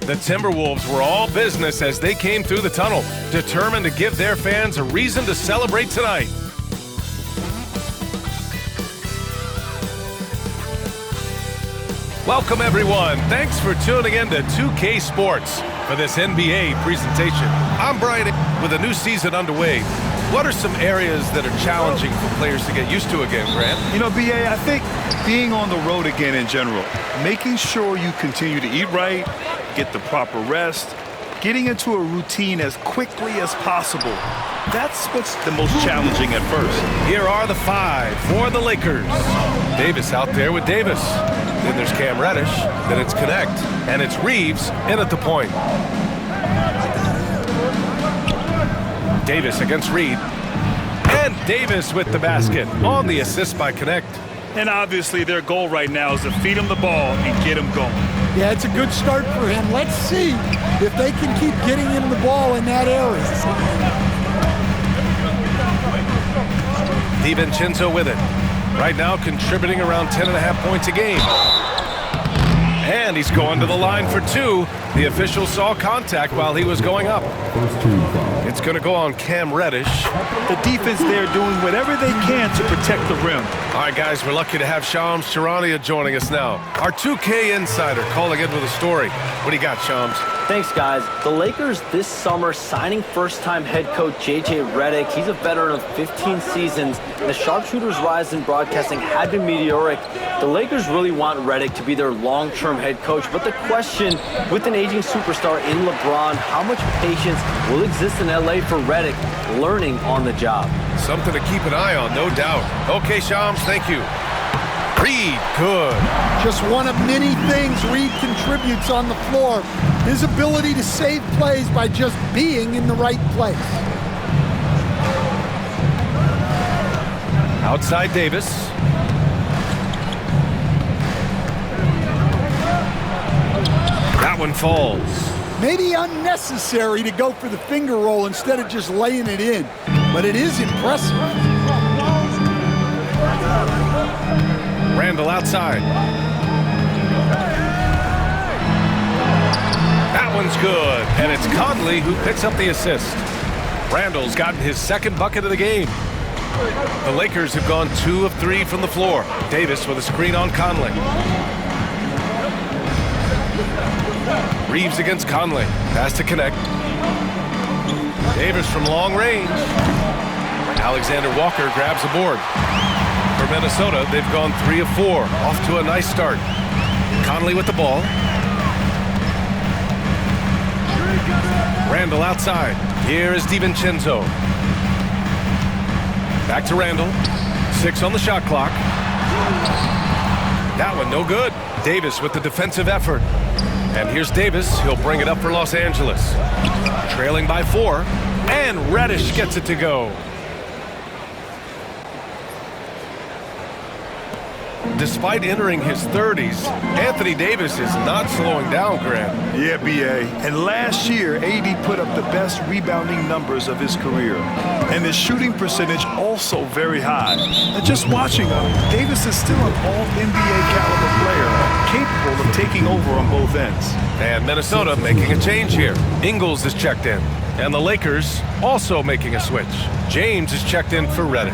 The Timberwolves were all business as they came through the tunnel, determined to give their fans a reason to celebrate tonight. Welcome, everyone. Thanks for tuning in to 2K Sports for this NBA presentation. I'm Brian with a new season underway. What are some areas that are challenging for players to get used to again, Grant? You know, B.A., I think being on the road again in general, making sure you continue to eat right, get the proper rest, getting into a routine as quickly as possible. That's what's the most challenging at first. Here are the five for the Lakers. Davis out there with Davis. Then there's Cam Reddish. Then it's Connect. And it's Reeves in at the point. Davis against Reed. And Davis with the basket on the assist by Connect. And obviously their goal right now is to feed him the ball and get him going. Yeah, it's a good start for him. Let's see if they can keep getting him the ball in that area. DiVincenzo with it. Right now contributing around 10.5 points a game. And he's going to the line for two. The official saw contact while he was going up. It's going to go on Cam Reddish. The defense there doing whatever they can to protect the rim. All right, guys, we're lucky to have Shams Charania joining us now. Our 2K insider calling in with a story. What do you got, Shams? Thanks, guys. The Lakers this summer signing first-time head coach J.J. Redick. He's a veteran of 15 seasons. The sharpshooter's rise in broadcasting had been meteoric. The Lakers really want Redick to be their long-term head coach. But the question, with an aging superstar in LeBron, how much patience will exist in L.A. for Redick learning on the job? Something to keep an eye on, no doubt. Okay, Shams, thank you. Reed, good. Just one of many things Reed contributes on the floor. His ability to save plays by just being in the right place. Outside Davis. That one falls. Maybe unnecessary to go for the finger roll instead of just laying it in, but it is impressive. Randall outside. That one's good, and it's Conley who picks up the assist. Randall's gotten his second bucket of the game. The Lakers have gone 2 of 3 from the floor. Davis with a screen on Conley. Reeves against Conley. Pass to Connect. Davis from long range. Alexander Walker grabs a board. For Minnesota, they've gone 3 of 4. Off to a nice start. Conley with the ball. Randall outside. Here is DiVincenzo. Back to Randall. 6 on the shot clock. That one no good. Davis with the defensive effort. And here's Davis. He'll bring it up for Los Angeles. Trailing by 4. And Reddish gets it to go. Despite entering his 30s, Anthony Davis is not slowing down, Grant. Yeah, B.A. And last year, AD put up the best rebounding numbers of his career. And his shooting percentage also very high. And just watching him, Davis is still an all-NBA caliber player, capable of taking over on both ends. And Minnesota making a change here. Ingles is checked in. And the Lakers also making a switch. James is checked in for Reddish.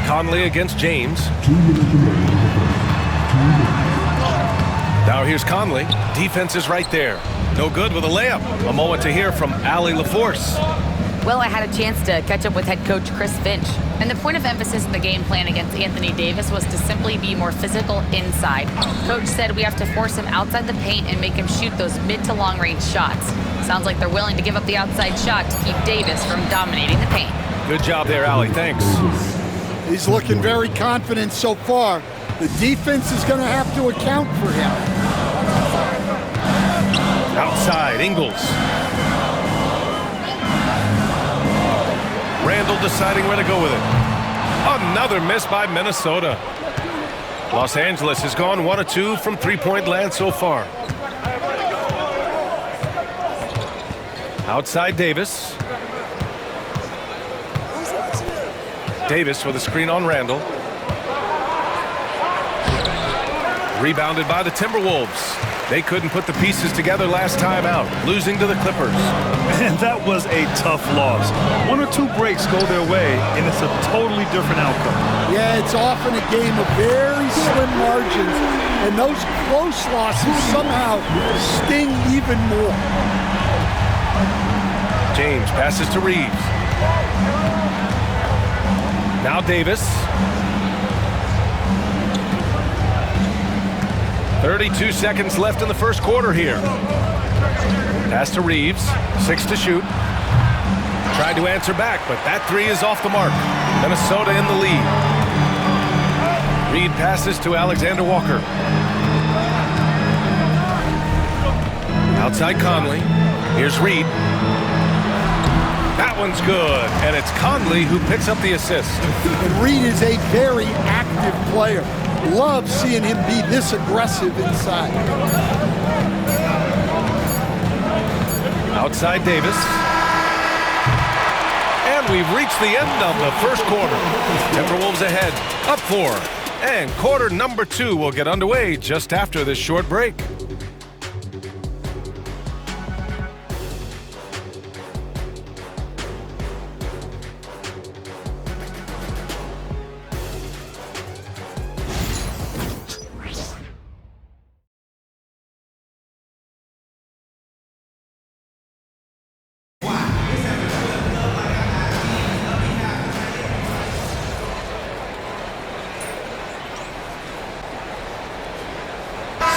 Conley against James. Now here's Conley. Defense is right there. No good with a layup. A moment to hear from Allie LaForce. Well, I had a chance to catch up with head coach Chris Finch, and the point of emphasis in the game plan against Anthony Davis was to simply be more physical inside. Coach said we have to force him outside the paint and make him shoot those mid to long range shots. Sounds like they're willing to give up the outside shot to keep Davis from dominating the paint. Good job there, Allie. Thanks. He's looking very confident so far. The defense is going to have to account for him. Outside, Ingles. Randall deciding where to go with it. Another miss by Minnesota. Los Angeles has gone 1 of 2 from three-point land so far. Outside Davis. Davis with a screen on Randall. Rebounded by the Timberwolves. They couldn't put the pieces together last time out, losing to the Clippers. And that was a tough loss. 1 or 2 breaks go their way, and it's a totally different outcome. Yeah, it's often a game of very slim margins, and those close losses somehow sting even more. James passes to Reeves. Now Davis. 32 seconds left in the first quarter here. Pass to Reeves. 6 to shoot. Tried to answer back, but that 3 is off the mark. Minnesota in the lead. Reed passes to Alexander Walker. Outside Conley. Here's Reed. That one's good, and it's Conley who picks up the assist. And Reed is a very active player. Love seeing him be this aggressive inside. Outside Davis. And we've reached the end of the first quarter. Timberwolves ahead, up 4. And quarter number 2 will get underway just after this short break.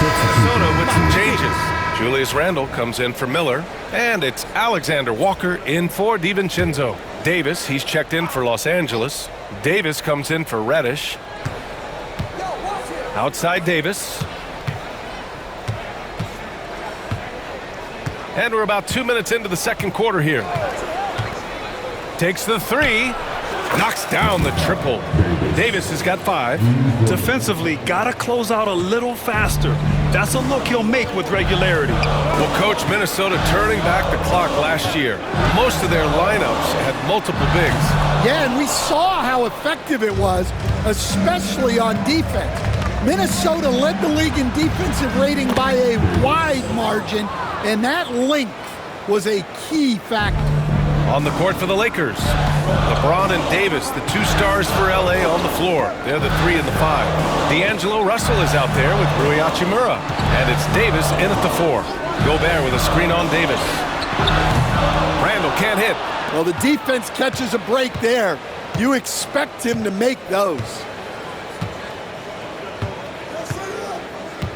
Minnesota with some changes. Julius Randle comes in for Miller, and it's Alexander Walker in for DiVincenzo. Davis, he's checked in for Los Angeles. Davis comes in for Reddish. Outside Davis. And we're about 2 minutes into the second quarter here. Takes the 3. Knocks down the triple. Davis has got 5. Defensively, gotta close out a little faster. That's a look he'll make with regularity. Well, Coach, Minnesota turning back the clock last year. Most of their lineups had multiple bigs. Yeah, and we saw how effective it was, especially on defense. Minnesota led the league in defensive rating by a wide margin, and that length was a key factor. On the court for the Lakers, LeBron and Davis, the 2 stars for LA on the floor. They're the 3 and the 5. D'Angelo Russell is out there with Rui Hachimura. And it's Davis in at the 4. Gobert with a screen on Davis. Randall can't hit. Well, the defense catches a break there. You expect him to make those.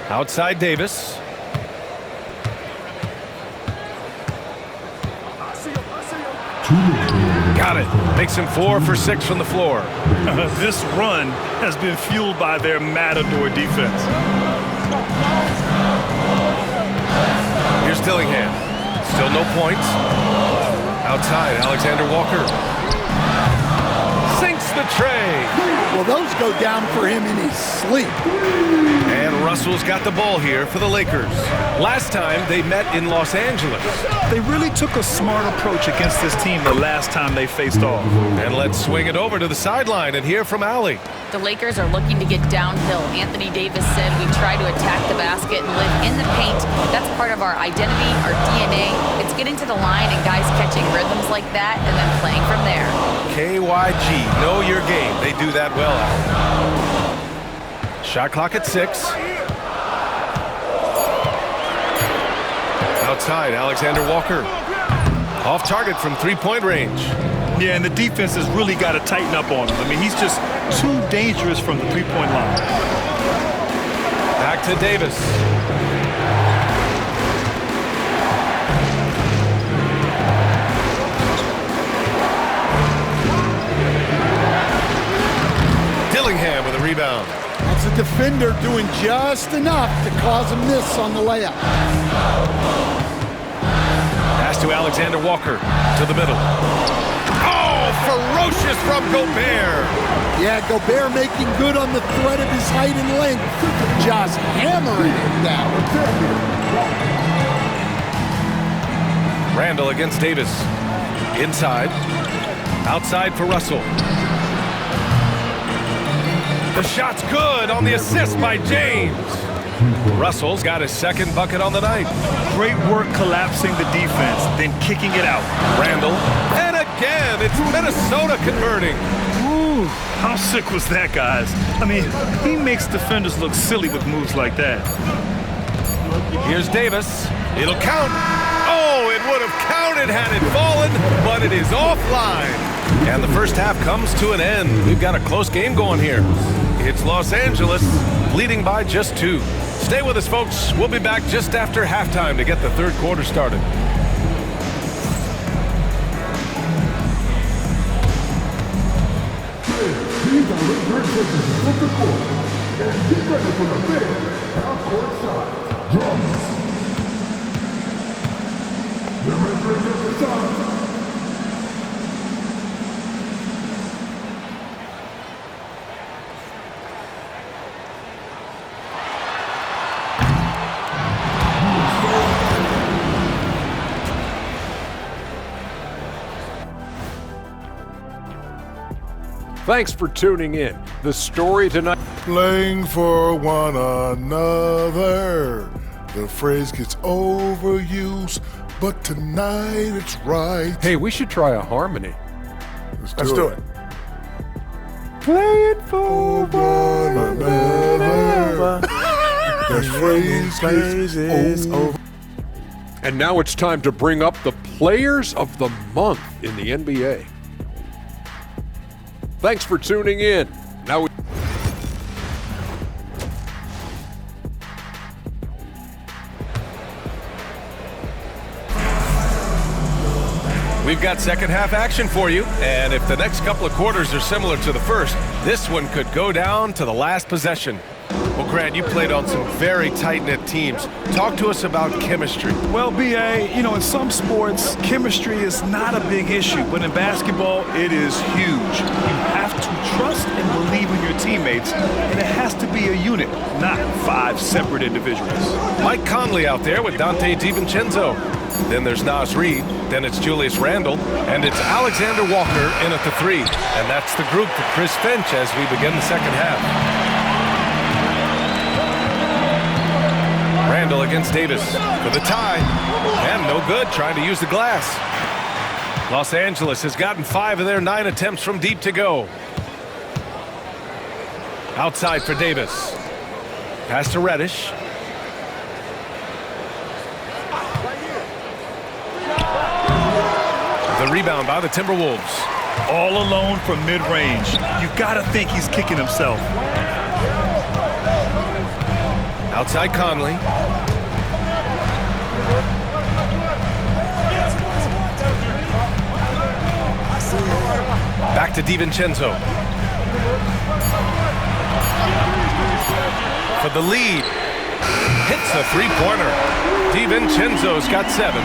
Outside Davis. Got it. Makes him 4 for 6 from the floor. This run has been fueled by their matador defense. Here's Dillingham. Still no points. Outside, Alexander Walker. Sinks the tray. Well, those go down for him in his sleep. And Russell's got the ball here for the Lakers. Last time they met in Los Angeles. They really took a smart approach against this team the last time they faced off. And let's swing it over to the sideline and hear from Allie. The Lakers are looking to get downhill. Anthony Davis said we try to attack the basket and live in the paint. That's part of our identity, our DNA. It's getting to the line and guys catching rhythms like that and then playing from there. KYG, know your game. They do that well, Allie. Shot clock at 6. Outside, Alexander Walker. Off target from three-point range. Yeah, and the defense has really got to tighten up on him. I mean, he's just too dangerous from the three-point line. Back to Davis. Dillingham with a rebound. That's a defender doing just enough to cause a miss on the layup. Pass to Alexander Walker to the middle. Oh, ferocious from Gobert. Yeah, Gobert making good on the threat of his height and length. Just hammering it down. Randall against Davis. Inside. Outside for Russell. The shot's good on the assist by James. Russell's got his second bucket on the night. Great work collapsing the defense, then kicking it out. Randall. And again, it's Minnesota converting. Ooh, how sick was that, guys? I mean, he makes defenders look silly with moves like that. Here's Davis. It'll count. Oh, it would have counted had it fallen, but it is offline. And the first half comes to an end. We've got a close game going here. It's Los Angeles leading by just 2. Stay with us, folks. We'll be back just after halftime to get the third quarter started. Thanks for tuning in. The story tonight. Playing for one another. The phrase gets overused, but tonight it's right. Hey, we should try a harmony. Let's do it. Playing for one another. The phrase gets over. And now it's time to bring up the players of the month in the NBA. Thanks for tuning in. Now We've got second half action for you, and if the next couple of quarters are similar to the first, this one could go down to the last possession. Well, Grant, you played on some very tight-knit teams. Talk to us about chemistry. Well, B.A., you know, in some sports, chemistry is not a big issue, but in basketball, it is huge. You have to trust and believe in your teammates, and it has to be a unit, not 5 separate individuals. Mike Conley out there with Dante DiVincenzo. Then there's Naz Reid, then it's Julius Randle, and it's Alexander Walker in at the 3. And that's the group for Chris Finch as we begin the second half. Randle against Davis for the tie. And no good, trying to use the glass. Los Angeles has gotten 5 of their 9 attempts from deep to go. Outside for Davis. Pass to Reddish. The rebound by the Timberwolves. All alone from mid-range. You gotta think he's kicking himself. Outside Conley. Back to DiVincenzo. For the lead. Hits a three-pointer. DiVincenzo's got 7.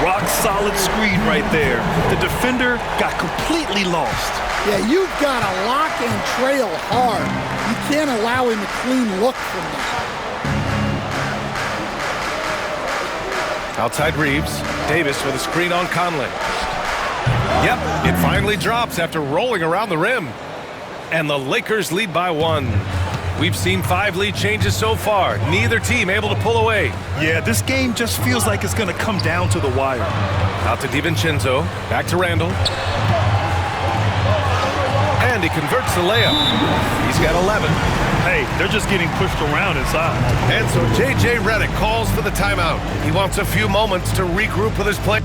Rock solid screen right there. The defender got completely lost. Yeah, you've got to lock and trail hard. You can't allow him a clean look from that. Outside Reeves. Davis with a screen on Conley. Yep, it finally drops after rolling around the rim. And the Lakers lead by 1. We've seen 5 lead changes so far. Neither team able to pull away. Yeah, this game just feels like it's going to come down to the wire. Out to DiVincenzo. Back to Randle. And he converts the layup. He's got 11. Hey, Hey, they're just getting pushed around inside. And so J.J. Redick calls for the timeout. He wants a few moments to regroup with his players.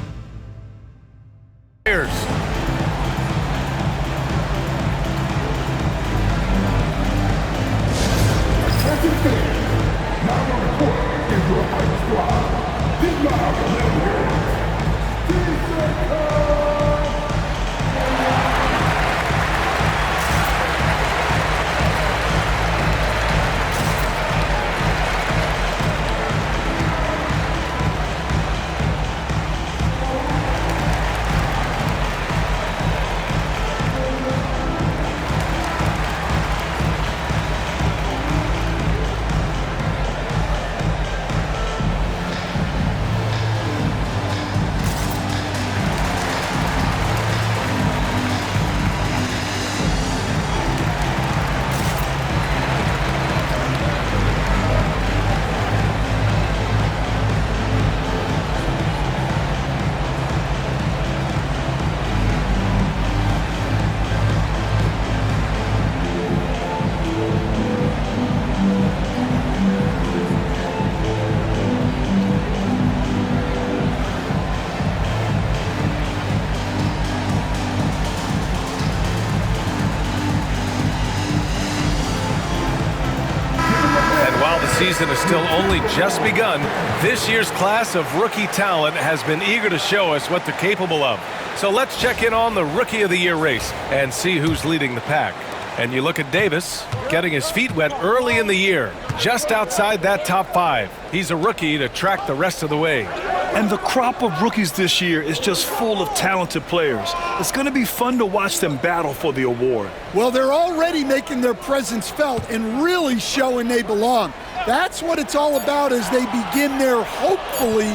Season is still only just begun. This year's class of rookie talent has been eager to show us what they're capable of. So let's check in on the Rookie of the Year race and see who's leading the pack. And you look at Davis, getting his feet wet early in the year, just outside that top 5. He's a rookie to track the rest of the way. And the crop of rookies this year is just full of talented players. It's going to be fun to watch them battle for the award. Well, they're already making their presence felt and really showing they belong. That's what it's all about as they begin their hopefully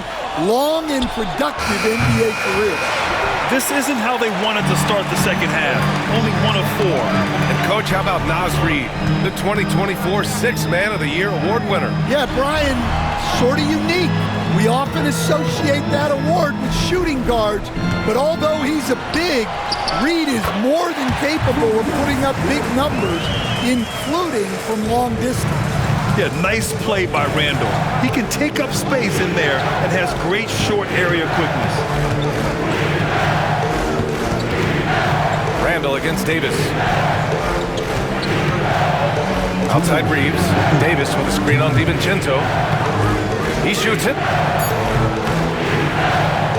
long and productive NBA career. This isn't how they wanted to start the second half. Only 1 of 4. And Coach, how about Naz Reid, the 2024 Sixth Man of the Year award winner? Yeah, Brian, sort of unique. We often associate that award with shooting guards, but although he's a big, Reid is more than capable of putting up big numbers, including from long distance. Yeah, nice play by Randall. He can take up space in there and has great short area quickness. Randall against Davis. Outside Reeves. Davis with a screen on DiVincenzo. He shoots it.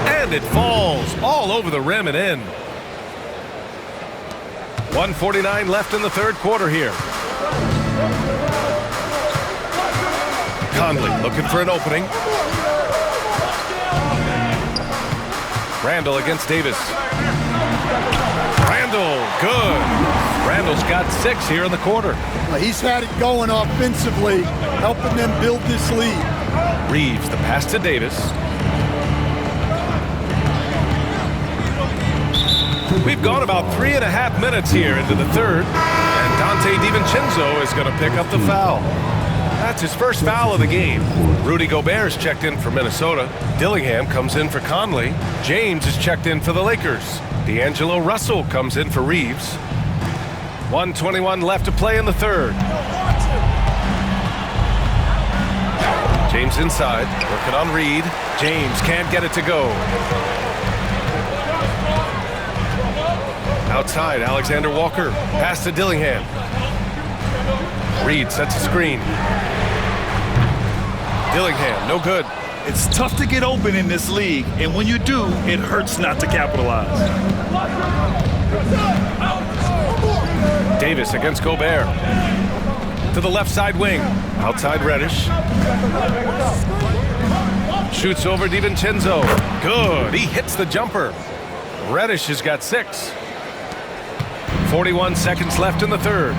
And it falls all over the rim and in. 1:49 left in the third quarter here. Conley looking for an opening. Randall against Davis. Randall, good. Randall's got 6 here in the quarter. He's had it going offensively, helping them build this lead. Reeves, the pass to Davis. We've gone about 3.5 minutes here into the third, and Donte DiVincenzo is going to pick up the foul. That's his first foul of the game. Rudy Gobert is checked in for Minnesota. Dillingham comes in for Conley. James is checked in for the Lakers. D'Angelo Russell comes in for Reeves. 1:21 left to play in the third. James inside, working on Reed. James can't get it to go. Outside, Alexander Walker. Pass to Dillingham. Reed sets a screen. Dillingham, no good. It's tough to get open in this league, and when you do, it hurts not to capitalize. Davis against Gobert. To the left side wing. Outside Reddish. Shoots over DiVincenzo. Good. He hits the jumper. Reddish has got 6. 41 seconds left in the third.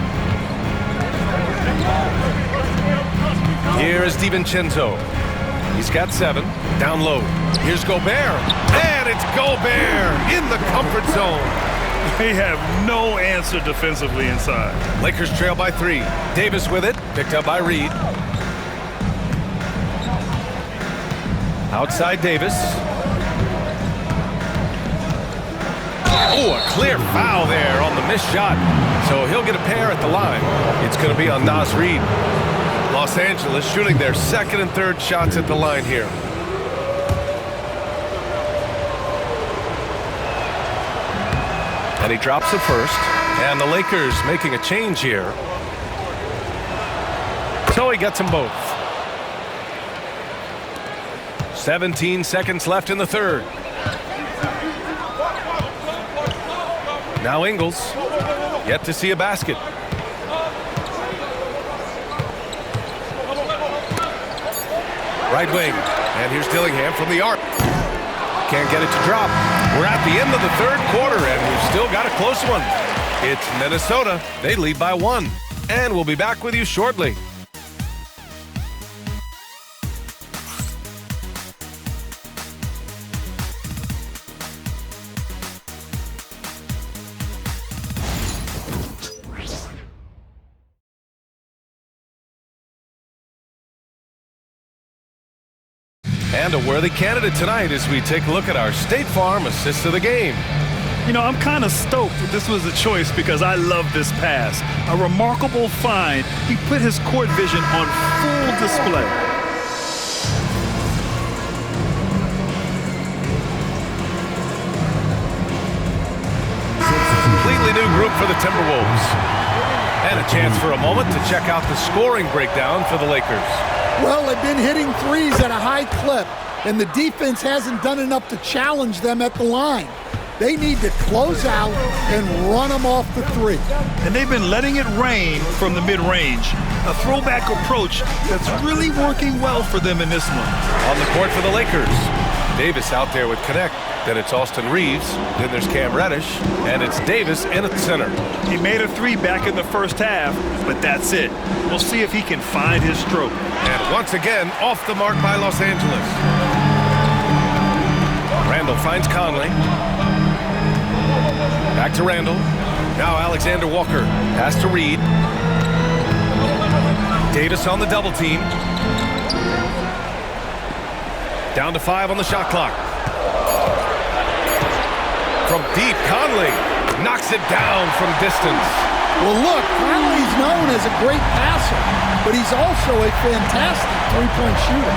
Here is DiVincenzo. He's got 7. Down low. Here's Gobert. And it's Gobert in the comfort zone. They have no answer defensively inside. Lakers trail by 3. Davis with it. Picked up by Reed. Outside Davis. Oh, a clear foul there on the missed shot. So he'll get a pair at the line. It's going to be on Naz Reid. Los Angeles shooting their second and third shots at the line here. And he drops it first. And the Lakers making a change here. So he gets them both. 17 seconds left in the third. Now Ingles, yet to see a basket. Right wing, and here's Dillingham from the arc. Can't get it to drop. We're at the end of the third quarter, and we've still got a close one. It's Minnesota. They lead by 1. And we'll be back with you shortly. And a worthy candidate tonight as we take a look at our State Farm assist of the game. You know, I'm kind of stoked that this was a choice because I love this pass. A remarkable find. He put his court vision on full display. Completely new group for the Timberwolves. And a chance for a moment to check out the scoring breakdown for the Lakers. Well, they've been hitting threes at a high clip, and the defense hasn't done enough to challenge them at the line. They need to close out and run them off the three. And they've been letting it rain from the mid-range. A throwback approach that's really working well for them in this one. On the court for the Lakers. Davis out there with Connect. Then it's Austin Reeves. Then there's Cam Reddish. And it's Davis in at the center. He made a three back in the first half, but that's it. We'll see if he can find his stroke. And once again, off the mark by Los Angeles. Randall finds Conley. Back to Randall. Now Alexander Walker. Pass to Reed. Davis on the double team. Down to 5 on the shot clock. From deep, Conley knocks it down from distance. Well, look, Conley's known as a great passer, but he's also a fantastic three-point shooter.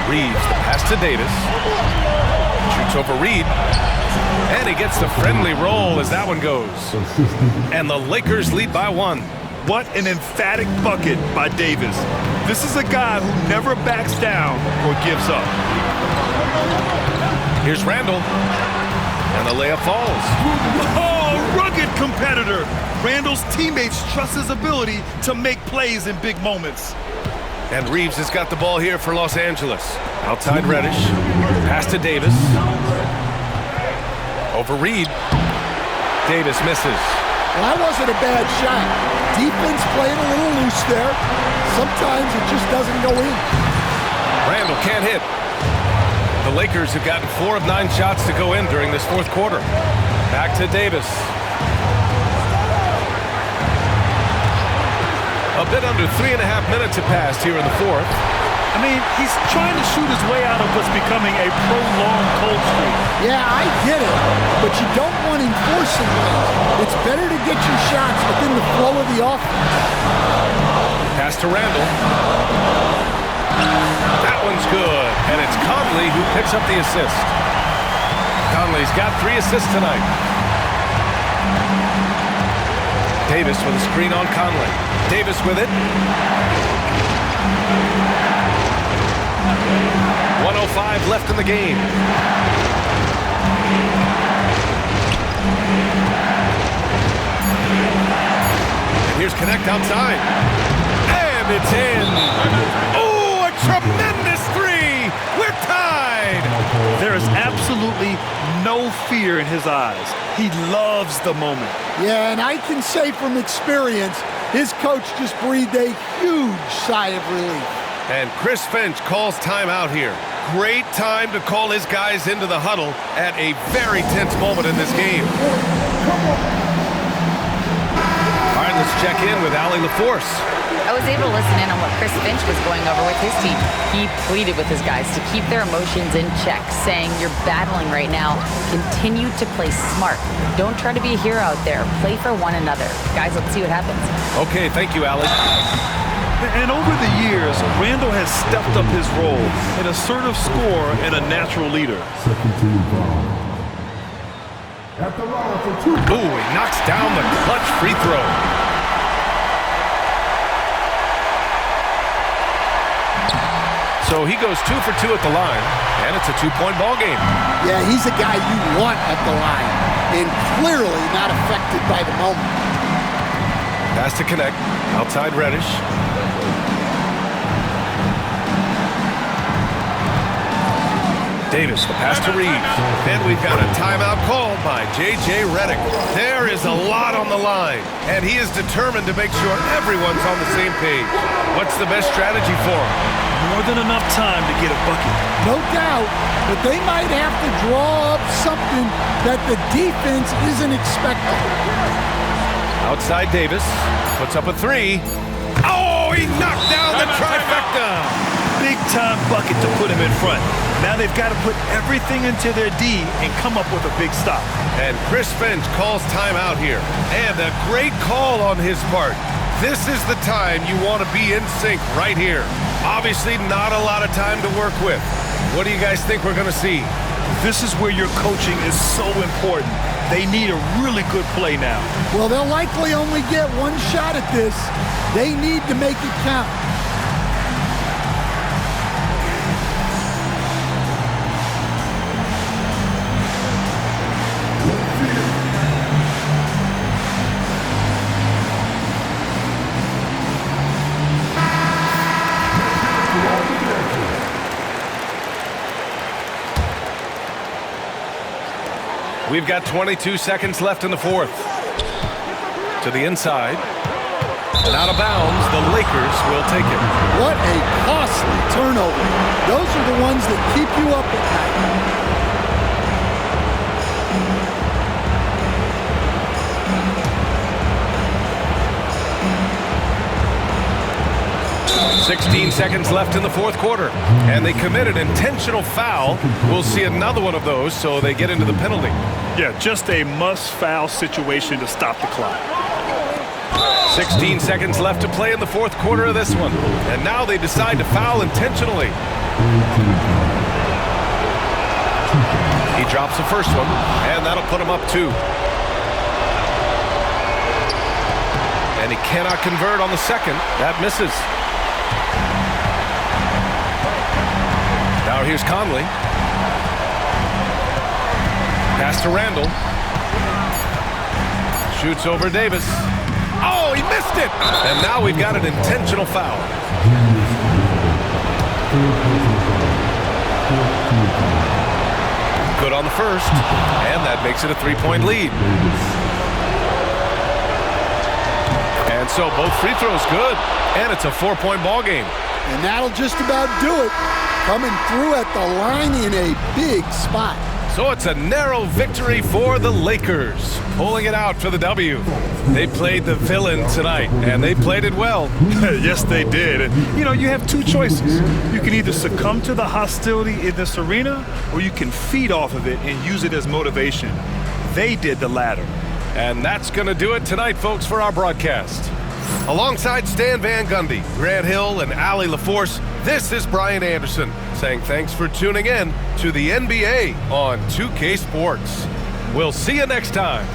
Reeves, the pass to Davis. Shoots over Reed. And he gets the friendly roll as that one goes. And the Lakers lead by 1. What an emphatic bucket by Davis. This is a guy who never backs down or gives up. Here's Randall. And the layup falls. Oh, rugged competitor. Randall's teammates trust his ability to make plays in big moments. And Reeves has got the ball here for Los Angeles. Outside Reddish. Pass to Davis. Over Reed. Davis misses. Well, that wasn't a bad shot. Defense playing a little loose there. Sometimes it just doesn't go in. Randall can't hit. The Lakers have gotten 4 of 9 shots to go in during this fourth quarter. Back to Davis. A bit under 3.5 minutes have passed here in the fourth. I mean, he's trying to shoot his way out of what's becoming a prolonged cold streak. Yeah, I get it, but you don't want enforcing things. It's better to get your shots within the flow of the offense. Pass to Randall. That one's good, and it's Conley who picks up the assist. Conley's got 3 assists tonight. Davis with a screen on Conley. Davis with it. 1:05 left in the game. And here's Connect outside. And it's in. Oh, a tremendous three. We're tied. There is absolutely no fear in his eyes. He loves the moment. Yeah, and I can say from experience, his coach just breathed a huge sigh of relief. And Chris Finch calls timeout here. Great time to call his guys into the huddle at a very tense moment in this game. All right, let's check in with Allie LaForce. I was able to listen in on what Chris Finch was going over with his team. He pleaded with his guys to keep their emotions in check, saying, "You're battling right now. Continue to play smart. Don't try to be a hero out there. Play for one another." Guys, let's see what happens. Okay, thank you, Allie. And over the years, Randall has stepped up his role, an assertive scorer and a natural leader. Ooh, he knocks down the clutch free throw. So he goes 2 for 2 at the line, and it's a 2-point ball game. Yeah, he's a guy you want at the line, and clearly not affected by the moment. Pass to connect, outside Reddish. Davis, the pass to Reeves. And we've got a timeout called by J.J. Redick. There is a lot on the line, and he is determined to make sure everyone's on the same page. What's the best strategy for him? More than enough time to get a bucket. No doubt, but they might have to draw up something that the defense isn't expecting. Outside Davis, puts up a 3. Oh, he knocked down the trifecta! Big-time bucket to put him in front. Now they've got to put everything into their D and come up with a big stop. And Chris Finch calls timeout here. And a great call on his part. This is the time you want to be in sync right here. Obviously not a lot of time to work with. What do you guys think we're going to see? This is where your coaching is so important. They need a really good play now. Well, they'll likely only get one shot at this. They need to make it count. We've got 22 seconds left in the fourth. To the inside. And out of bounds, the Lakers will take it. What a costly turnover. Those are the ones that keep you up at night. 16 seconds left in the fourth quarter. And they committed intentional foul. We'll see another one of those, so they get into the penalty. Yeah, just a must-foul situation to stop the clock. 16 seconds left to play in the fourth quarter of this one. And now they decide to foul intentionally. He drops the first one, and that'll put him up 2. And he cannot convert on the second. That misses. Now here's Conley. Pass to Randall. Shoots over Davis. Oh, he missed it! And now we've got an intentional foul. Good on the first, and that makes it a 3-point lead. And so both free throws good, and it's a 4-point ball game. And that'll just about do it. Coming through at the line in a big spot. So it's a narrow victory for the Lakers, pulling it out for the W. They played the villain tonight, and they played it well. Yes, they did. And, you know, you have two choices. You can either succumb to the hostility in this arena, or you can feed off of it and use it as motivation. They did the latter. And that's going to do it tonight, folks, for our broadcast. Alongside Stan Van Gundy, Grant Hill, and Allie LaForce, this is Brian Anderson saying thanks for tuning in to the NBA on 2K Sports. We'll see you next time.